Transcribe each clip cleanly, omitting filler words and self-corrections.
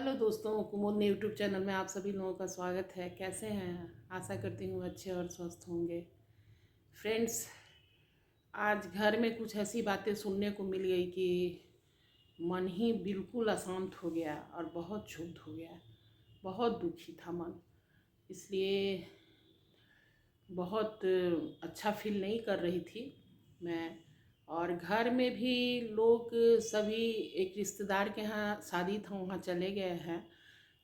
Hello दोस्तों, कुमुद ने YouTube channel में आप सभी लोगों का स्वागत है। कैसे हैं? आशा करती हूँ अच्छे और स्वस्थ होंगे। फ्रेंड्स, आज घर में कुछ ऐसी बातें सुनने को मिल गई कि मन ही बिल्कुल अशांत हो गया और बहुत क्षुब्ध हो गया। बहुत दुखी था मन, इसलिए बहुत अच्छा फील नहीं कर रही थी मैं। और घर में भी लोग सभी एक रिश्तेदार के यहाँ शादी था, वहाँ चले गए हैं,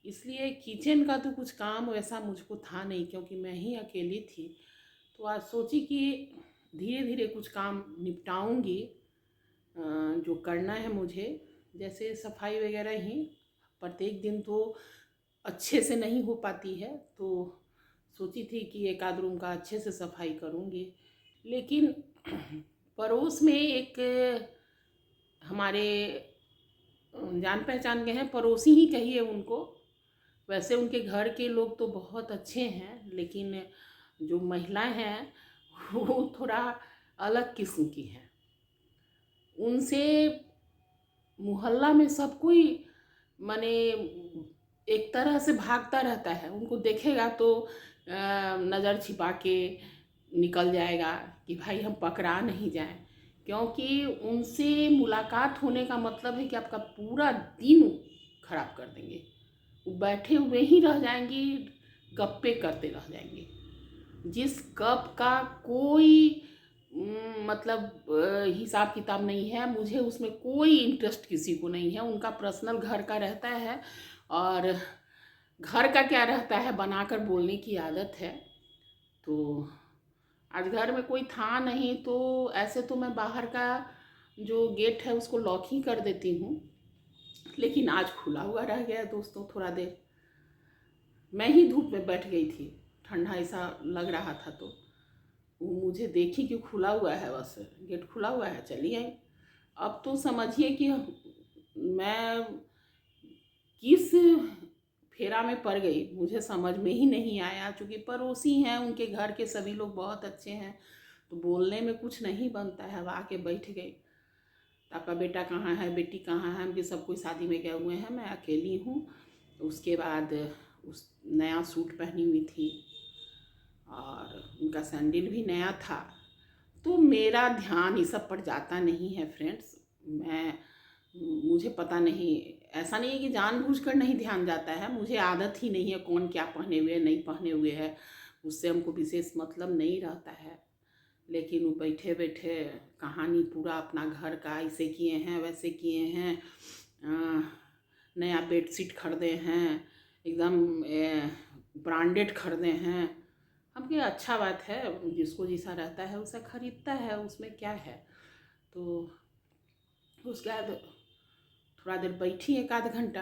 इसलिए किचन का तो कुछ काम वैसा मुझको था नहीं, क्योंकि मैं ही अकेली थी। तो आज सोची कि धीरे धीरे कुछ काम निपटाऊंगी, जो करना है मुझे, जैसे सफाई वगैरह ही। प्रत्येक दिन तो अच्छे से नहीं हो पाती है, तो सोची थी कि एक आध रूम का अच्छे से सफाई करूंगी। लेकिन पड़ोस में एक हमारे जान पहचान के हैं, पड़ोसी ही कहिए उनको। वैसे उनके घर के लोग तो बहुत अच्छे हैं, लेकिन जो महिलाएं हैं वो थोड़ा अलग किस्म की हैं। उनसे मोहल्ला में सब कोई माने एक तरह से भागता रहता है। उनको देखेगा तो नज़र छिपा के निकल जाएगा कि भाई हम पकड़ा नहीं जाएं, क्योंकि उनसे मुलाकात होने का मतलब है कि आपका पूरा दिन खराब कर देंगे। वो बैठे हुए ही रह जाएंगी, गप्पे करते रह जाएंगे। जिस गप का कोई मतलब हिसाब किताब नहीं है, मुझे उसमें कोई इंटरेस्ट किसी को नहीं है। उनका पर्सनल घर का रहता है, और घर का क्या रहता है बनाकर बोलने की आदत है। तो आज घर में कोई था नहीं, तो ऐसे तो मैं बाहर का जो गेट है उसको लॉक ही कर देती हूँ, लेकिन आज खुला हुआ रह गया दोस्तों। थोड़ा देर मैं ही धूप में बैठ गई थी, ठंडा ऐसा लग रहा था, तो वो मुझे देखी कि खुला हुआ है, बस गेट खुला हुआ है, चली आई। अब तो समझिए कि मैं किस फेरा में पड़ गई, मुझे समझ में ही नहीं आया। चूँकि पड़ोसी हैं, उनके घर के सभी लोग बहुत अच्छे हैं, तो बोलने में कुछ नहीं बनता है। अब आके बैठ गई, आपका बेटा कहाँ है, बेटी कहाँ है, उनके सब कोई शादी में गए हुए हैं, मैं अकेली हूँ। उसके बाद उस नया सूट पहनी हुई थी और उनका सैंडल भी नया था। तो मेरा ध्यान इस सब पर जाता नहीं है फ्रेंड्स। मुझे पता नहीं, ऐसा नहीं है कि जानबूझकर नहीं ध्यान जाता है, मुझे आदत ही नहीं है कौन क्या पहने हुए नहीं पहने हुए है, उससे हमको विशेष मतलब नहीं रहता है। लेकिन वो बैठे बैठे कहानी पूरा अपना घर का, ऐसे किए हैं वैसे किए हैं, नया बेडशीट खरीदे हैं, एकदम ब्रांडेड खरीदे हैं। हम क्या, अच्छा बात है, जिसको जैसा रहता है उसे खरीदता है, उसमें क्या है। तो उसके बाद थोड़ा देर बैठी, एक आध घंटा,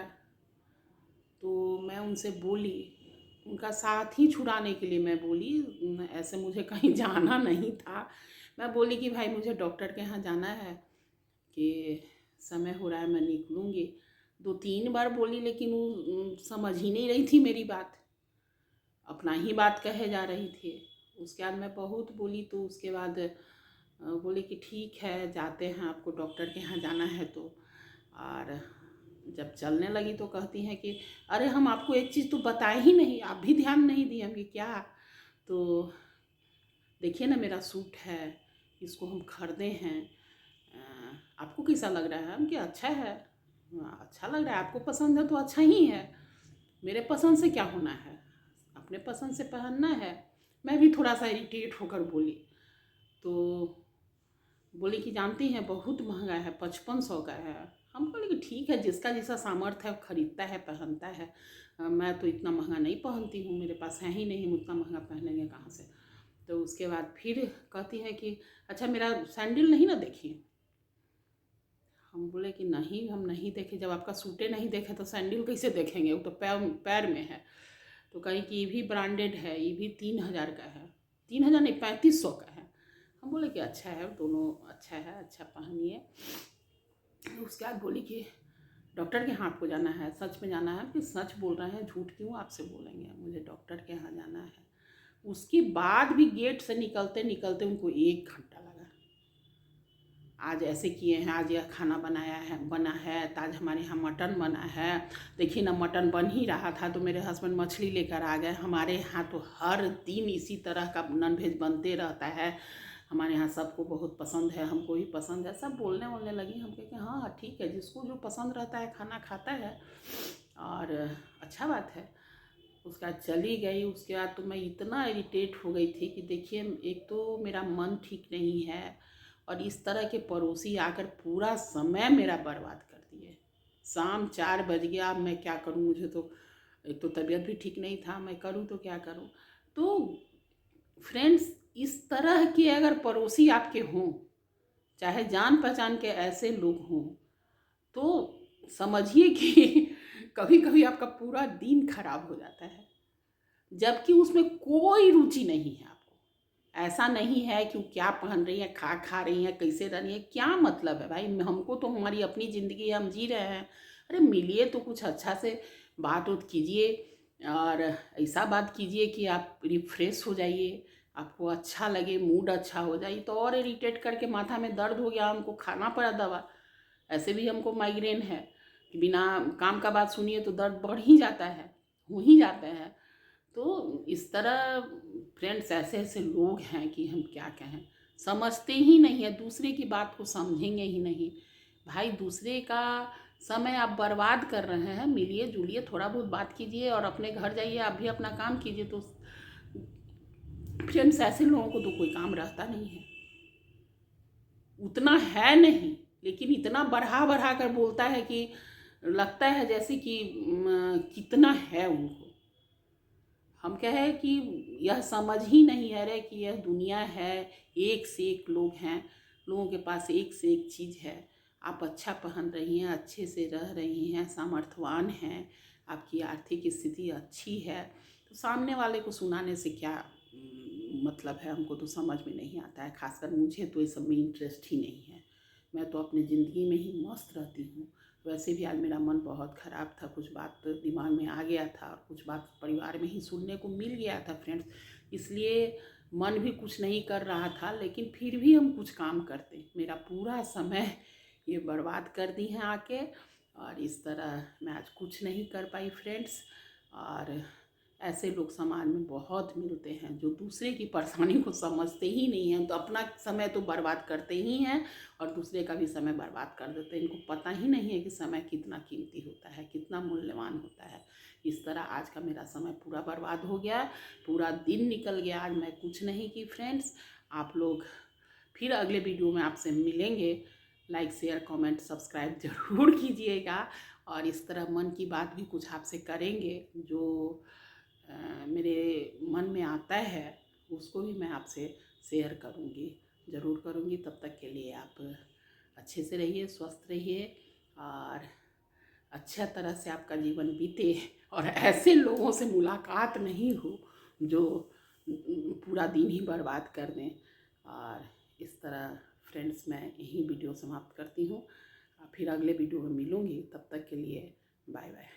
तो मैं उनसे बोली, उनका साथ ही छुड़ाने के लिए मैं बोली। ऐसे मुझे कहीं जाना नहीं था। मैं बोली कि भाई मुझे डॉक्टर के यहाँ जाना है, कि समय हो रहा है, मैं निकलूँगी। 2-3 बार बोली, लेकिन वो समझ ही नहीं रही थी मेरी बात, अपना ही बात कहे जा रही थी। उसके बाद मैं बहुत बोली, तो उसके बाद बोली कि ठीक है, जाते हैं, आपको डॉक्टर के यहाँ जाना है तो। और जब चलने लगी तो कहती हैं कि अरे हम आपको एक चीज़ तो बताए ही नहीं, आप भी ध्यान नहीं दिए। हम कि क्या? तो देखिए ना, मेरा सूट है, इसको हम खरीदे हैं, आपको कैसा लग रहा है? हम कि अच्छा है। अच्छा लग रहा है, आपको पसंद है तो अच्छा ही है, मेरे पसंद से क्या होना है, अपने पसंद से पहनना है। मैं भी थोड़ा सा इरिटेट होकर बोली। तो बोली कि जानती हैं बहुत महंगा है, 5500 का है। हम बोले कि ठीक है, जिसका जैसा सामर्थ्य है खरीदता है, पहनता है। मैं तो इतना महंगा नहीं पहनती हूँ, मेरे पास है ही नहीं, हम उतना महंगा पहनेंगे कहाँ से। तो उसके बाद फिर कहती है कि अच्छा मेरा सैंडल नहीं ना देखी। हम बोले कि नहीं, हम नहीं देखे, जब आपका सूटे नहीं देखे तो सैंडल कैसे देखेंगे, वो तो पैर पैर में है। तो कहीं कि ये भी ब्रांडेड है, ये भी 3000 का है, 3000 नहीं 3500 का है। हम बोले कि अच्छा है, दोनों अच्छा है, अच्छा पहनिए। उसके बाद बोली कि डॉक्टर के यहाँ आपको जाना है, सच में जाना है? कि सच बोल रहे हैं, झूठ क्यों आपसे बोलेंगे, मुझे डॉक्टर के यहाँ जाना है। उसके बाद भी गेट से निकलते निकलते उनको 1 घंटा लगा। आज ऐसे किए हैं, आज यह खाना बना है, तो आज हमारे यहाँ मटन बना है। देखिए ना, मटन बन ही रहा था तो मेरे हस्बैंड मछली लेकर आ गए। हमारे यहाँ तो हर दिन इसी तरह का नॉन वेज बनते रहता है। हमारे यहाँ सबको बहुत पसंद है, हमको भी पसंद है। सब बोलने लगी, हम कहे कि हाँ ठीक है, जिसको जो पसंद रहता है खाना खाता है, और अच्छा बात है। उसके बाद चली गई। उसके बाद तो मैं इतना इरिटेट हो गई थी कि देखिए, एक तो मेरा मन ठीक नहीं है, और इस तरह के पड़ोसी आकर पूरा समय मेरा बर्बाद कर दिए। शाम 4 बज गया, अब मैं क्या करूं? मुझे तो एक तो तबीयत भी ठीक नहीं था, मैं करूं तो क्या करूं? तो फ्रेंड्स, इस तरह के अगर पड़ोसी आपके हों, चाहे जान पहचान के ऐसे लोग हों, तो समझिए कि कभी कभी आपका पूरा दिन खराब हो जाता है, जबकि उसमें कोई रुचि नहीं है आपको। ऐसा नहीं है कि वो क्या पहन रही है, खा रही है, कैसे रह रही है, क्या मतलब है भाई? हमको तो हमारी अपनी ज़िंदगी है, हम जी रहे हैं। अरे मिलिए तो कुछ अच्छा से बात उत कीजिए, और ऐसा बात कीजिए कि आप रिफ्रेश हो जाइए, आपको अच्छा लगे, मूड अच्छा हो जाए। तो और इरिटेट करके माथा में दर्द हो गया, हमको खाना पड़ा दवा। ऐसे भी हमको माइग्रेन है कि बिना काम का बात सुनिए तो दर्द बढ़ ही जाता है, हो ही जाते हैं। तो इस तरह फ्रेंड्स, ऐसे ऐसे लोग हैं कि हम क्या कहें, समझते ही नहीं है, दूसरे की बात को समझेंगे ही नहीं। भाई, दूसरे का समय आप बर्बाद कर रहे हैं, मिलिए जुलिए, थोड़ा बहुत बात कीजिए और अपने घर जाइए, आप भी अपना काम कीजिए। तो फ्रेंड्स, ऐसे लोगों को तो कोई काम रहता नहीं है, उतना है नहीं, लेकिन इतना बढ़ा बढ़ा कर बोलता है कि लगता है जैसे कि कितना है उनको। हम कहें कि यह समझ ही नहीं है रे कि यह दुनिया है, एक से एक लोग हैं, लोगों के पास एक से एक चीज़ है। आप अच्छा पहन रही हैं, अच्छे से रह रही हैं, सामर्थ्यवान हैं, आपकी आर्थिक स्थिति अच्छी है, तो सामने वाले को सुनाने से क्या मतलब है? हमको तो समझ में नहीं आता है। खासकर मुझे तो इस सब में इंटरेस्ट ही नहीं है। मैं तो अपनी ज़िंदगी में ही मस्त रहती हूँ। वैसे भी आज मेरा मन बहुत ख़राब था, कुछ बात दिमाग में आ गया था, और कुछ बात परिवार में ही सुनने को मिल गया था फ्रेंड्स, इसलिए मन भी कुछ नहीं कर रहा था। लेकिन फिर भी हम कुछ काम करते, मेरा पूरा समय ये बर्बाद कर दी हैं आके, और इस तरह मैं आज कुछ नहीं कर पाई फ्रेंड्स। और ऐसे लोग समाज में बहुत मिलते हैं जो दूसरे की परेशानी को समझते ही नहीं हैं, तो अपना समय तो बर्बाद करते ही हैं और दूसरे का भी समय बर्बाद कर देते हैं। इनको पता ही नहीं है कि समय कितना कीमती होता है, कितना मूल्यवान होता है। इस तरह आज का मेरा समय पूरा बर्बाद हो गया, पूरा दिन निकल गया, आज मैं कुछ नहीं की फ्रेंड्स। आप लोग फिर अगले वीडियो में आपसे मिलेंगे। लाइक शेयर कमेंट सब्सक्राइब ज़रूर कीजिएगा, और इस तरह मन की बात भी कुछ आपसे करेंगे, जो मेरे मन में आता है उसको भी मैं आपसे शेयर करूँगी, ज़रूर करूँगी। तब तक के लिए आप अच्छे से रहिए, स्वस्थ रहिए, और अच्छा तरह से आपका जीवन बीते, और ऐसे लोगों से मुलाकात नहीं हो जो पूरा दिन ही बर्बाद कर दें। और इस तरह फ्रेंड्स, मैं यही वीडियो समाप्त करती हूँ। फिर अगले वीडियो में मिलूँगी, तब तक के लिए बाय बाय।